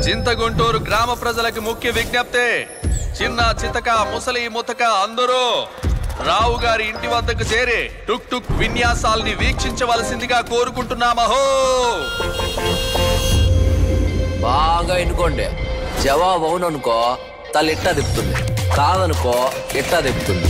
చింతగుంటూరు గ్రామ ప్రజలకు ముఖ్య విజ్ఞప్తి. చిన్న చితక ముసలి ముతక అందరూ రావు గారి ఇంటి వద్దకు చేరి టుక్ టుక్ విన్యాసాల్ని వీక్షించవలసిందిగా కోరుకుంటున్నామహో. బాగా ఎన్నుకోండి. జవాబు అవుననుకో తల్లి ఇట్టా తిప్పుతుంది, కాదనుకో ఇట్టా తిప్పుతుంది.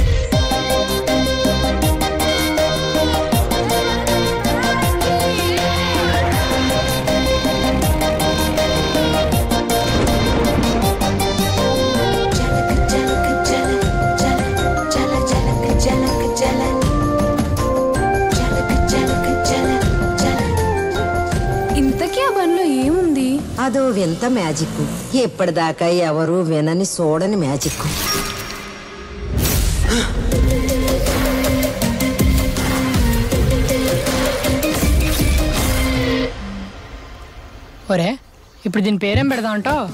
ఇంతకీ ఆ బండ్లో ఏముంది? అదో వింత మ్యాజిక్, ఎప్పటిదాకా ఎవరు వినని చూడని మ్యాజిక్. ఒరే, ఇప్పుడు దీని పేరేం పెడదాం అంటావు?